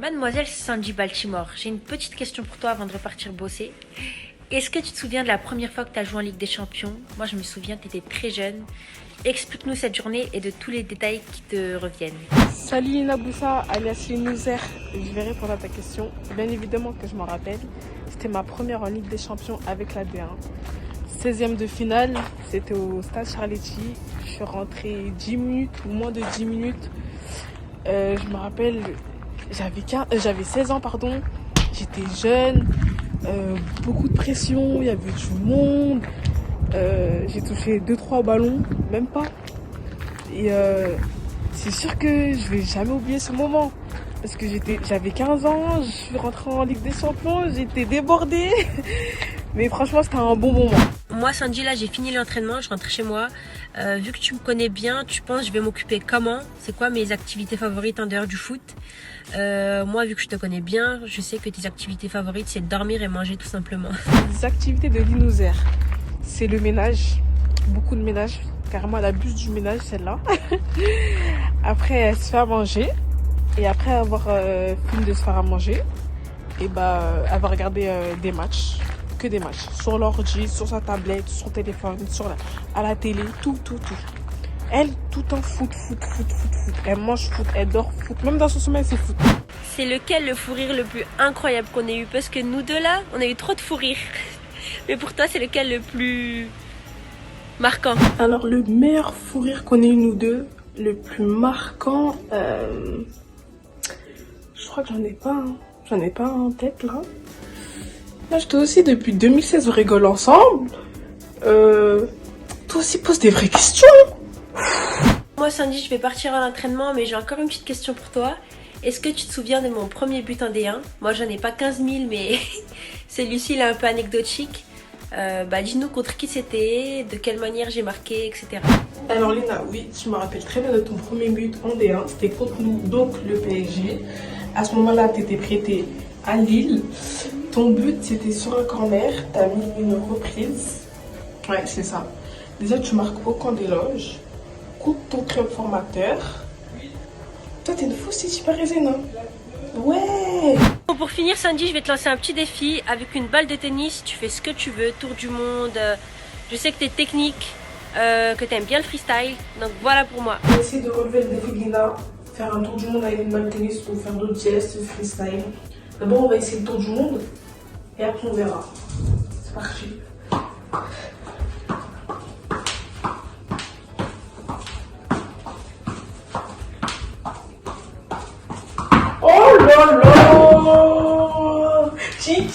Mademoiselle Sandy Baltimore, j'ai une petite question pour toi avant de repartir bosser. Est-ce que tu te souviens de la première fois que tu as joué en Ligue des Champions? Moi, je me souviens, tu étais très jeune. Explique-nous cette journée et de tous les détails qui te reviennent. Salut Lina Boussa, alias Linouzer. Je vais répondre à ta question. Bien évidemment que je m'en rappelle. C'était ma première en Ligue des Champions avec la D1. 16e de finale, c'était au Stade Charletti. Je suis rentrée 10 minutes ou moins de 10 minutes. Je me rappelle, j'avais 16 ans, pardon. J'étais jeune, beaucoup de pression, il y avait du monde. J'ai touché 2-3 ballons, même pas. Et c'est sûr que je vais jamais oublier ce moment. Parce que j'avais 15 ans, je suis rentrée en Ligue des Champions, j'étais débordée. Mais franchement, c'était un bon moment. Moi, Sandy, là, j'ai fini l'entraînement, je rentre chez moi. Vu que tu me connais bien, tu penses que je vais m'occuper comment? C'est quoi mes activités favorites en dehors du foot? Moi, vu que je te connais bien, je sais que tes activités favorites, c'est dormir et manger tout simplement. Les activités de Linouzer, c'est le ménage. Beaucoup de ménage. Carrément, elle abuse du ménage, celle-là. Après, elle se fait à manger. Et après avoir fini de se faire à manger, et bah, elle va regarder des matchs. Que des matchs. Sur l'ordi, sur sa tablette, sur son téléphone, à la télé, tout. Elle, tout le temps foot. Elle mange foot, elle dort foot. Même dans son sommeil, c'est foot. C'est lequel le fou rire le plus incroyable qu'on ait eu? Parce que nous deux là, on a eu trop de fou rire. Mais pour toi, c'est lequel le plus marquant? Alors, le meilleur fou rire qu'on ait eu nous deux, le plus marquant, je crois que j'en ai pas. J'en ai pas en tête là. Là, toi aussi, depuis 2016, on rigole ensemble. Toi aussi, pose des vraies questions. Moi, Sandy, je vais partir à l'entraînement, mais j'ai encore une petite question pour toi. Est-ce que tu te souviens de mon premier but en D1? Moi, j'en ai pas 15 000, mais celui-ci, il est un peu anecdotique. Dis-nous contre qui c'était, de quelle manière j'ai marqué, etc. Alors, Lina, oui, je me rappelle très bien de ton premier but en D1. C'était contre nous, donc le PSG. À ce moment-là, tu étais prêté à Lille. Ton but, c'était sur un corner. Tu as mis une reprise. Ouais, c'est ça. Déjà, tu marques aucun d'éloge. Coupe ton club formateur. Toi, t'es une fausse parisienne, hein? Ouais! Pour finir, Sandy, je vais te lancer un petit défi. Avec une balle de tennis, tu fais ce que tu veux, tour du monde. Je sais que t'es technique, que t'aimes bien le freestyle. Donc voilà pour moi. On va essayer de relever le défi de Lina. Faire un tour du monde avec une balle de tennis ou faire d'autres gestes, freestyle. D'abord, on va essayer le tour du monde. Et après, on verra. C'est parti. Oh là là! Chi.